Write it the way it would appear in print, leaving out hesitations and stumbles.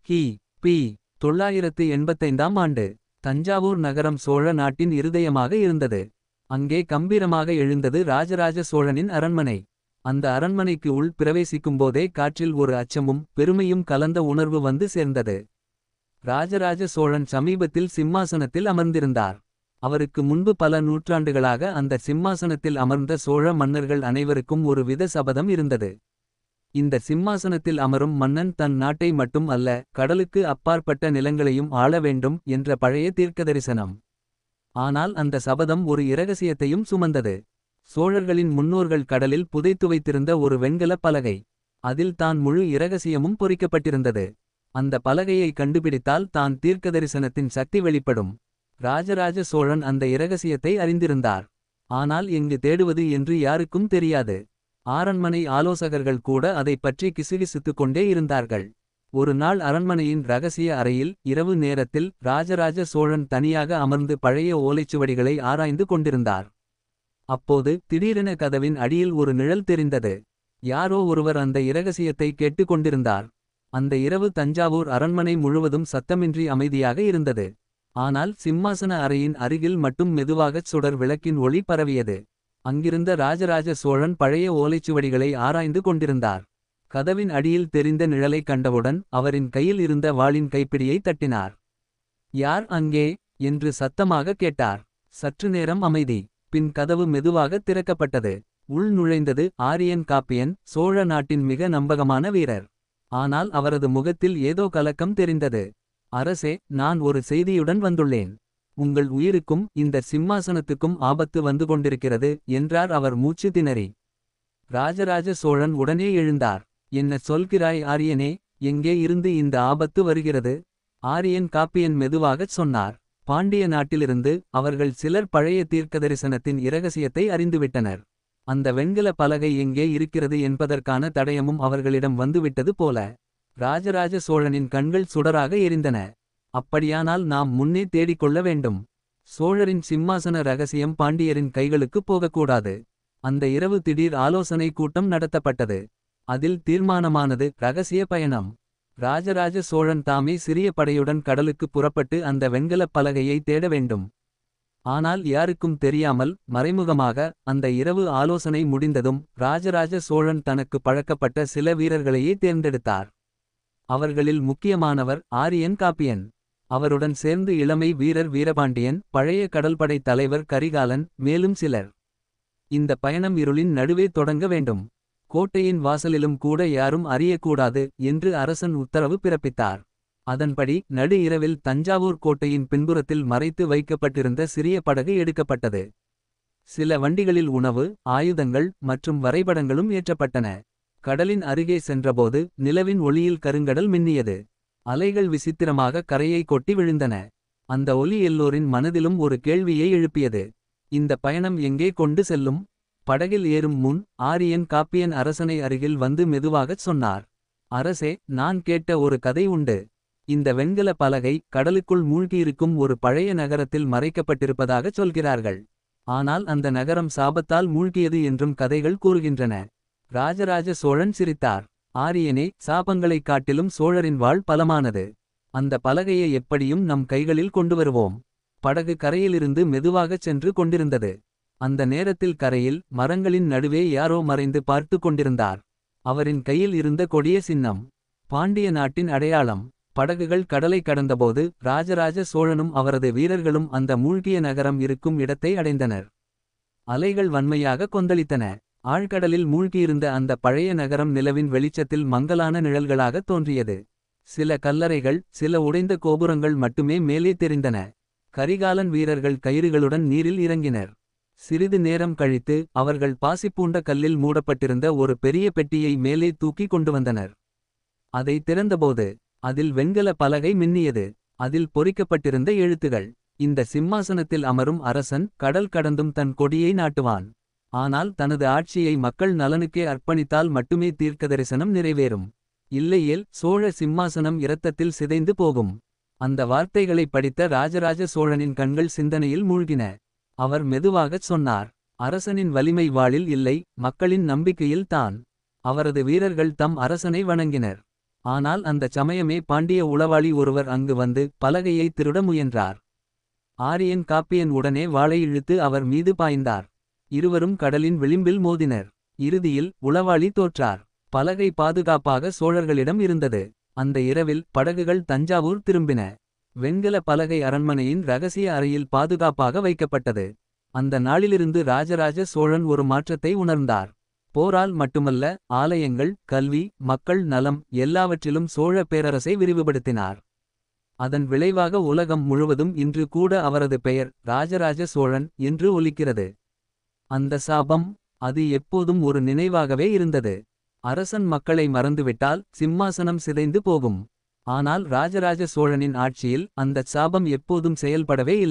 கி.பி. 985ஆம் ஆண்டு. தஞ்சாவூர் நகரம் சோழ நாட்டின் இருதயமாக இருந்தது. அங்கே கம்பீரமாக எழுந்தது ராஜராஜ சோழனின் அரண்மனை. அந்த அரண்மனைக்கு உள் பிரவேசிக்கும்போதே காற்றில் ஒரு அச்சமும் பெருமையும் கலந்த உணர்வு வந்து சேர்ந்தது. ராஜராஜ சோழன் சமீபத்தில் சிம்மாசனத்தில் அமர்ந்திருந்தார். அவருக்கு முன்பு பல நூற்றாண்டுகளாக அந்த சிம்மாசனத்தில் அமர்ந்த சோழ மன்னர்கள் அனைவருக்கும் ஒரு வித சபதம் இருந்தது. இந்த சிம்மாசனத்தில் அமரும் மன்னன் தன் நாட்டை மட்டும் அல்ல, கடலுக்கு அப்பாற்பட்ட நிலங்களையும் ஆள வேண்டும் என்ற பழைய தீர்க்கதரிசனம். ஆனால் அந்த சபதம் ஒரு இரகசியத்தையும் சுமந்தது. சோழர்களின் முன்னோர்கள் கடலில் புதைத்து வைத்திருந்த ஒரு வெண்கலப் பலகை. அதில் தான் முழு இரகசியமும் பொறிக்கப்பட்டிருந்தது. அந்த பலகையை கண்டுபிடித்தால் தான் தீர்க்கதரிசனத்தின் சக்தி வெளிப்படும். ராஜராஜ சோழன் அந்த இரகசியத்தை அறிந்திருந்தார். ஆனால் எங்கு தேடுவது என்று யாருக்கும் தெரியாது. அரண்மனை ஆலோசகர்கள் கூட அதைப் பற்றி கிசுகிசுத்துக் கொண்டே இருந்தார்கள். ஒரு நாள் அரண்மனையின் ரகசிய அறையில் இரவு நேரத்தில் ராஜராஜ சோழன் தனியாக அமர்ந்து பழைய ஓலைச்சுவடிகளை ஆராய்ந்து கொண்டிருந்தார். அப்போது திடீரென கதவின் அடியில் ஒரு நிழல் தெரிந்தது. யாரோ ஒருவர் அந்த இரகசியத்தை கேட்டுக் கொண்டிருந்தார். அந்த இரவு தஞ்சாவூர் அரண்மனை முழுவதும் சத்தமின்றி அமைதியாக இருந்தது. ஆனால் சிம்மாசன அறையின் அருகில் மட்டும் மெதுவாகச் சுடர் விளக்கின் ஒளி பரவியது. அங்கிருந்த ராஜராஜ சோழன் பழைய ஓலைச்சுவடிகளை ஆராய்ந்து கொண்டிருந்தார். கதவின் அடியில் தெரிந்த நிழலை கண்டவுடன் அவரின் கையில் இருந்த வாளின் கைப்பிடியை தட்டினார். யார் அங்கே என்று சத்தமாக கேட்டார். சற்று நேரம் அமைதி. பின் கதவு மெதுவாக திறக்கப்பட்டது. உள் நுழைந்தது ஆரியன் காப்பியன், சோழ நாட்டின் மிக நம்பகமான வீரர். ஆனால் அவரது முகத்தில் ஏதோ கலக்கம் தெரிந்தது. அரசே, நான் ஒரு செய்தியுடன் வந்துள்ளேன். உங்கள் உயிருக்கும் இந்த சிம்மாசனத்துக்கும் ஆபத்து வந்து கொண்டிருக்கிறது என்றார் அவர் மூச்சு திணறி. ராஜராஜ சோழன் உடனே எழுந்தார். என்ன சொல்கிறாய் ஆரியனே, எங்கே இருந்து இந்த ஆபத்து வருகிறது? ஆரியன் காப்பியன் மெதுவாகச் சொன்னார். பாண்டிய நாட்டிலிருந்து அவர்கள் சிலர் பழைய தீர்க்கதரிசனத்தின் இரகசியத்தை அறிந்துவிட்டனர். அந்த வெண்கல பலகை எங்கே இருக்கிறது என்பதற்கான தடயமும் அவர்களிடம் வந்துவிட்டது போல. ராஜராஜ சோழனின் கண்கள் சுடராக எரிந்தன. அப்படியானால் நாம் முன்னே தேடிக்கொள்ள வேண்டும். சோழரின் சிம்மாசன ரகசியம் பாண்டியரின் கைகளுக்கு போகக்கூடாது. அந்த இரவு திடீர் ஆலோசனை கூட்டம் நடத்தப்பட்டது. அதில் தீர்மானமானது ரகசிய பயணம். ராஜராஜ சோழன் தாமே சிறிய படையுடன் கடலுக்கு புறப்பட்டு அந்த வெண்கலப் பலகையை தேட வேண்டும். ஆனால் யாருக்கும் தெரியாமல் மறைமுகமாக அந்த இரவு ஆலோசனை முடிந்ததும் ராஜராஜ சோழன் தனக்கு பழக்கப்பட்ட சில வீரர்களையே தேர்ந்தெடுத்தார். அவர்களில் முக்கியமானவர் ஆரியன் காப்பியன். அவருடன் சேர்ந்து இளமை வீரர் வீரபாண்டியன், பழைய கடல்படை தலைவர் கரிகாலன், மேலும் சிலர். இந்த பயணம் இருளின் நடுவே தொடங்க வேண்டும். கோட்டையின் வாசலிலும் கூட யாரும் அறியக்கூடாது என்று அரசன் உத்தரவு பிறப்பித்தார். அதன்படி நடு இரவில் தஞ்சாவூர் கோட்டையின் பின்புறத்தில் மறைத்து வைக்கப்பட்டிருந்த சிறிய படகு எடுக்கப்பட்டது. சில வண்டிகளில் உணவு, ஆயுதங்கள் மற்றும் வரைபடங்களும் ஏற்றப்பட்டன. கடலின் அருகே சென்றபோது நிலவின் ஒளியில் கருங்கடல் மின்னியது. அலைகள் விசித்திரமாக கரையை கொட்டி விழுந்தன. அந்த ஒலி எல்லோரின் மனதிலும் ஒரு கேள்வியை எழுப்பியது. இந்த பயணம் எங்கே கொண்டு செல்லும்? படகில் ஏறும் முன் ஆரியன் காப்பியன் அரசனை அருகில் வந்து மெதுவாகச் சொன்னார். அரசே, நான் கேட்ட ஒரு கதை உண்டு. இந்த வெண்கல பலகை கடலுக்குள் மூழ்கியிருக்கும் ஒரு பழைய நகரத்தில் மறைக்கப்பட்டிருப்பதாகச் சொல்கிறார்கள். ஆனால் அந்த நகரம் சாபத்தால் மூழ்கியது என்றும் கதைகள் கூறுகின்றன. ராஜராஜ சோழன் சிரித்தார். ஆரியனே, சாபங்களைக் காட்டிலும் சோழரின் வாழ் பலமானது. அந்த பலகையை எப்படியும் நம் கைகளில் கொண்டு வருவோம். படகு கரையிலிருந்து மெதுவாகச் சென்று கொண்டிருந்தது. அந்த நேரத்தில் கரையில் மரங்களின் நடுவே யாரோ மறைந்து பார்த்து கொண்டிருந்தார். அவரின் கையில் இருந்த கொடிய சின்னம் பாண்டிய நாட்டின் அடையாளம். படகுகள் கடலை கடந்தபோது ராஜராஜ சோழனும் அவரது வீரர்களும் அந்த மூழ்கிய நகரம் இருக்கும் இடத்தை அடைந்தனர். அலைகள் வன்மையாக கொந்தளித்தன. ஆழ்கடலில் மூழ்கியிருந்த அந்த பழைய நகரம் நிலவின் வெளிச்சத்தில் மங்கலான நிழல்களாக தோன்றியது. சில கல்லறைகள், சில உடைந்த கோபுரங்கள் மட்டுமே மேலே தெரிந்தன. கரிகாலன் வீரர்கள் கயிறுகளுடன் நீரில் இறங்கினர். சிறிது நேரம் கழித்து அவர்கள் பாசிப்பூண்ட கல்லில் மூடப்பட்டிருந்த ஒரு பெரிய பெட்டியை மேலே தூக்கி கொண்டு வந்தனர். அதை திறந்தபோது அதில் வெண்கல பலகை மின்னியது. அதில் பொறிக்கப்பட்டிருந்த எழுத்துகள். இந்த சிம்மாசனத்தில் அமரும் அரசன் கடல் கடந்தும் தன் கொடியை நாட்டுவான். ஆனால் தனது ஆட்சியை மக்கள் நலனுக்கே அர்ப்பணித்தால் மட்டுமே தீர்க்கதரிசனம் நிறைவேறும். இல்லையேல் சோழ சிம்மாசனம் இரத்தத்தில் சிதைந்து போகும். அந்த வார்த்தைகளை படித்த ராஜராஜ சோழனின் கண்கள் சிந்தனையில் மூழ்கின. அவர் மெதுவாகச் சொன்னார். அரசனின் வலிமை வாளில் இல்லை, மக்களின் நம்பிக்கையில் தான். அவரது வீரர்கள் தம் அரசனை வணங்கினர். ஆனால் அந்தச் சமயமே பாண்டிய உளவாளி ஒருவர் அங்கு வந்து பலகையை திருட முயன்றார். ஆரியன் காப்பியன் உடனே வாளை இழுத்து அவர் மீது பாய்ந்தார். இருவரும் கடலின் விளிம்பில் மோதினர். இறுதியில் உளவாளி தோற்றார். பலகை பாதுகாப்பாக சோழர்களிடம் இருந்தது. அந்த இரவில் படகுகள் தஞ்சாவூர் திரும்பின. வெண்கல பலகை அரண்மனையின் இரகசிய அறையில் பாதுகாப்பாக வைக்கப்பட்டது. அந்த நாளிலிருந்து ராஜராஜ சோழன் ஒரு மாற்றத்தை உணர்ந்தார். போரால் மட்டுமல்ல, ஆலயங்கள், கல்வி, மக்கள் நலம் எல்லாவற்றிலும் சோழ பேரரசை விரிவுபடுத்தினார். அதன் விளைவாக உலகம் முழுவதும் இன்று கூட அவரது பெயர் ராஜராஜ சோழன் என்று ஒலிக்கிறது. அந்த சாபம், அது எப்போதும் ஒரு நினைவாகவே இருந்தது. அரசன் மக்களை மறந்துவிட்டால் சிம்மாசனம் சிதைந்து போகும். ஆனால் ராஜராஜ சோழனின் ஆட்சியில் அந்தச் சாபம் எப்போதும் செயல்படவே இல்லை.